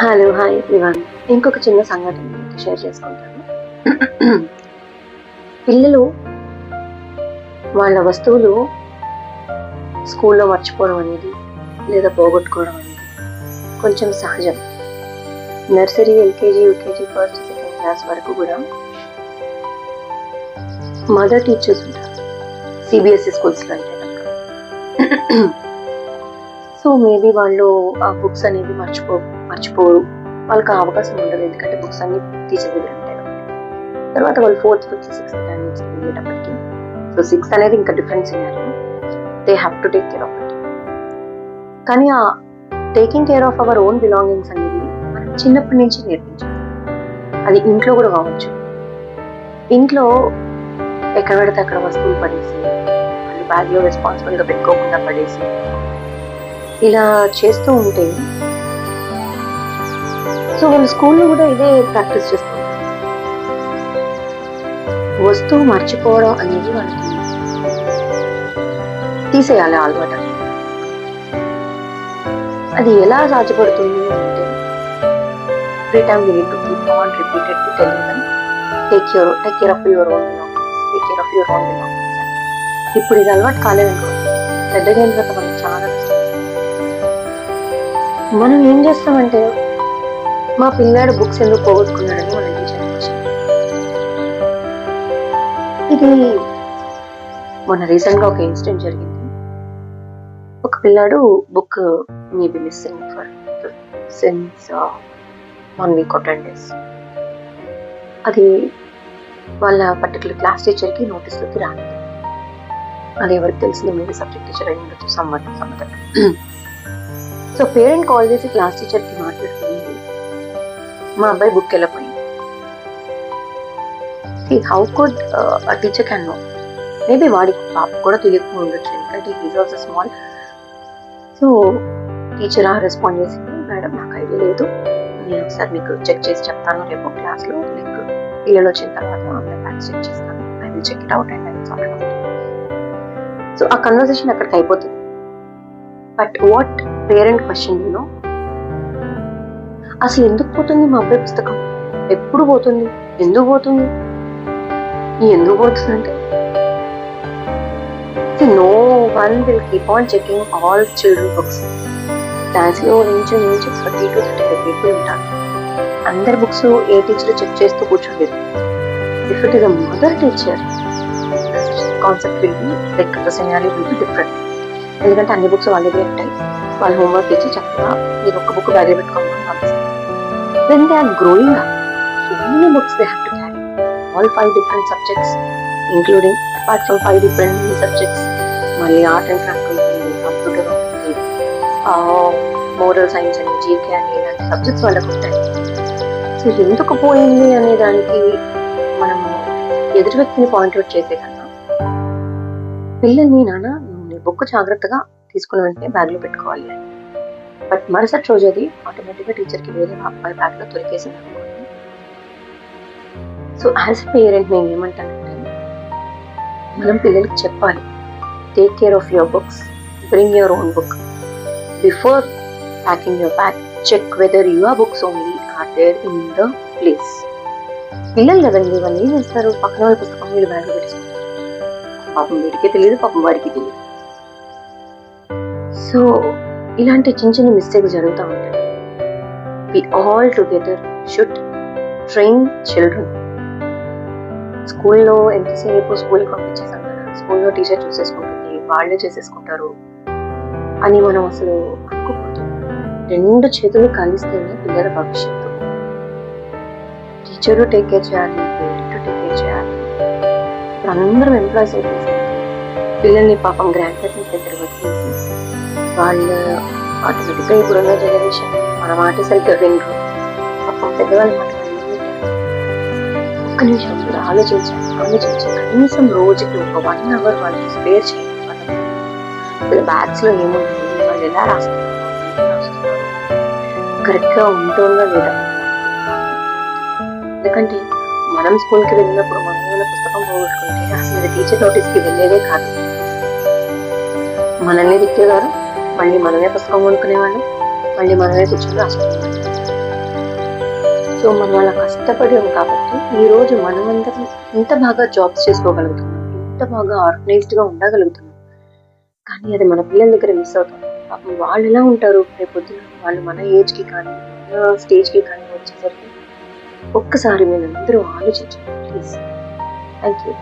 Hello, hi everyone. ఇంకొక చిన్న సంఘటన మీతో షేర్ చేసుకుంటాను. పిల్లలు వాళ్ళ వస్తువులు స్కూల్లో మర్చిపోవడం అనేది లేదా పోగొట్టుకోవడం అనేది కొంచెం సహజం. Nursery, LKG, UKG, first, second class వరకు కూడా మదర్ టీచర్స్ ఉంటారు సిబిఎస్ఈ స్కూల్స్లో అయితే కనుక. సో మేబీ వాళ్ళు ఆ బుక్స్ అనేది మర్చిపోరు, వాళ్ళకి ఆ అవకాశం ఉండదు, ఎందుకంటే బుక్స్ అన్ని టీచర్ దగ్గర ఉంటాయి కాబట్టి. తర్వాత వాళ్ళు 4th, 5th, 6th స్టాండర్డ్స్ వెళ్ళేటప్పటికి, సో 6th అనేది ఇంకా different scenario, they have to take care of it. కానీ ఆ taking care of our own belongings అనేది మనం చిన్నప్పటి నుంచి నేర్పించాలి. అది ఇంట్లో కూడా కావచ్చు. ఇంట్లో ఎక్కడ పడితే అక్కడ వస్తువులు పడేసి, వాళ్ళు బ్యాగ్లో రెస్పాన్సిబుల్గా పెట్టుకోకుండా పడేసి ఇలా చేస్తూ ఉంటే, సో వాళ్ళు స్కూల్లో కూడా ఇదే ప్రాక్టీస్ చేస్తూ ఉంటారు. వస్తువు మర్చిపోవడం అనేది వాళ్ళకి తీసేయాలి అలవాటు. అది ఎలా సాధ్యపడుతుంది అంటే, every time we need to keep on repeatedly telling them take care of your own belongings, take care of your own belongings. ఇప్పుడు ఇది అలవాటు కాలేదనుకో, పెద్దగా అయిన తర్వాత మనకి చాలా కష్టం. మనం ఏం చేస్తామంటే, మా పిల్లాడు బుక్స్ ఎందుకు పోగొట్టుకున్నాడని మనం టీచర్ని క్వశ్చన్. ఇది మొన్న రీసెంట్గా ఒక ఇన్సిడెంట్ జరిగింది. ఒక పిల్లాడు book maybe missing for since 1 week or 10 days. అది వాళ్ళ పర్టికులర్ క్లాస్ టీచర్కి నోటీస్లోకి రాలేదు. అది ఎవరికి తెలిసింది, మేబీ సబ్జెక్ట్ టీచర్ అయి ఉండొచ్చు, సమ్మతం. సో పేరెంట్ కాల్ చేసి క్లాస్ టీచర్కి మాట్లాడుతుంది, మా అబ్బాయి బుక్ వెళ్ళిపోయింది. How could a teacher can know? Maybe వాడికి పాప కూడా తెలియకుండా ఉండొచ్చు, ఎందుకంటే he's also small. So teacher respond చేసింది, మేడం నాకు ఐడియా లేదు, నేను ఒకసారి మీకు చెక్ చేసి చెప్తాను రేపు క్లాస్లో, లైక్ పిల్లలు వచ్చిన తర్వాత అందరి బ్యాగ్స్ చెక్ చేస్తాను, I will check it out and I will sort it out. So ఆ కన్వర్సేషన్ అక్కడికి అయిపోతుంది. But what parent question you know, అసలు ఎందుకు పోతుంది మా అబ్బాయి పుస్తకం? ఎప్పుడు పోతుంది? ఎందుకు పోతుంది? ఎందుకు పోతుందంటే, no one will keep on checking all children books. క్లాస్లో నుంచి 30 to 35 people ఉంటారు. అందరి బుక్స్ ఏ టీచర్ చెక్ చేస్తూ కూర్చోలేదు. If it is a mother teacher, concept will be like the scenario will be different. ఎందుకంటే అన్ని బుక్స్ వాళ్ళ దగ్గర ఉంటాయి, వాళ్ళు హోంవర్క్ ఇచ్చి చక్కగా మీరు ఒక్క బుక్ బ్యాగ్లో పెట్టుకోమని పంపిస్తారు. When they are growing up, so many books they have to carry, all 5 different subjects, including apart from 5 different subjects, మళ్ళీ ఆర్ట్ అండ్ క్రాఫ్ట్ ఉంటుంది, కంప్యూటర్ ఉంటుంది, మోరల్ సైన్స్ అని, జీకే అని, ఇలాంటి సబ్జెక్ట్స్ వాళ్ళకు ఉంటాయి. సో ఎందుకు పోయింది అనే దానికి మనము ఎదుటి వ్యక్తిని పాయింట్అవుట్ చేసే కన్నా, పిల్లల్ని నాన్న నీ బుక్ జాగ్రత్తగా తీసుకుని వెంటనే బ్యాగ్లో పెట్టుకోవాలి అని. బట్ మరుసటి రోజు అది ఆటోమేటిక్గా టీచర్కి వేరే అబ్బాయి బ్యాగ్లో దొరికేసింది అనుకోండి. సో యాజ్ ఎ పేరెంట్ నేను ఏమంటానంటే, మనం పిల్లలకి చెప్పాలి, take care of your books, bring your own book. Before packing your bag, check whether your books only are there in the place. పిల్లలు కదండి, వాళ్ళు ఏం చేస్తారు, పక్కన వాళ్ళ పుస్తకం వీళ్ళు బ్యాగ్లో పెట్టుకుంటారు. పాపం వీడికే తెలియదు, పాపం వాడికి తెలియదు. సో ఇలాంటి చిన్న చిన్న మిస్టేక్స్ జరుగుతూ ఉంటాయి. We all together should train children. స్కూల్లో ఎంతసేపు స్కూల్కి పంపించేసాం కదా, స్కూల్లో టీచర్ చూసేసుకుంటుంది, వాళ్ళే చేసేసుకుంటారు అని మనం అసలు అనుకోకూడదు. 2 చేతులు కలిస్తేనే పిల్లల భవిష్యత్తు. టీచరు టేక్ కేర్ చేయాలి, పేరెంట్ టేక్ కేర్ చేయాలి. ఇప్పుడు అందరం ఎంప్లాయీస్ అయిపోయింది. పిల్లల్ని పాపం గ్రాండ్ పేరెంట్స్ దగ్గర వదిలేసి వాళ్ళు ఆటోమేటిక్గా ఇప్పుడున్న జనరేషన్ మన మాట సరిగ్గా వినరు. పాపం పెద్దవాళ్ళ మాట ఒక్క నిమిషం మీరు ఆలోచించి కనీసం రోజుకి ఒక 1 hour వాళ్ళకి స్పేర్ చేయండి. వాళ్ళ బ్యాగ్స్లో ఏముంటుంది, వాళ్ళు ఎలా రాస్తున్నారు, కరెక్ట్గా ఉంటుందా లేదా. ఎందుకంటే మనం స్కూల్కి వెళ్ళినప్పుడు మనం ఏమైనా పుస్తకం పోగొట్టుకుంటే అసలు టీచర్ నోటీస్కి వెళ్ళేదే కాదు, మనల్ని తిట్టేవారు, మళ్ళీ మనమే పుస్తకం కొనుక్కునేవాళ్ళం, మళ్ళీ మనమే కూర్చొని రాసుకునేవాళ్ళం. సో మనం అలా కష్టపడాం కాబట్టి ఈ రోజు మనమందరం ఇంత బాగా జాబ్స్ చేసుకోగలుగుతున్నాం, ఇంత బాగా ఆర్గనైజ్డ్గా ఉండగలుగుతున్నాం. కానీ అది మన పిల్లల దగ్గర మిస్ అవుతాం. పాపం వాళ్ళు ఎలా ఉంటారు రేపొద్దున, వాళ్ళు మన ఏజ్కి కానీ మన స్టేజ్కి కానీ వచ్చేసరికి ఒక్కసారి మీరందరూ ఆలోచించండి ప్లీజ్. Thank you.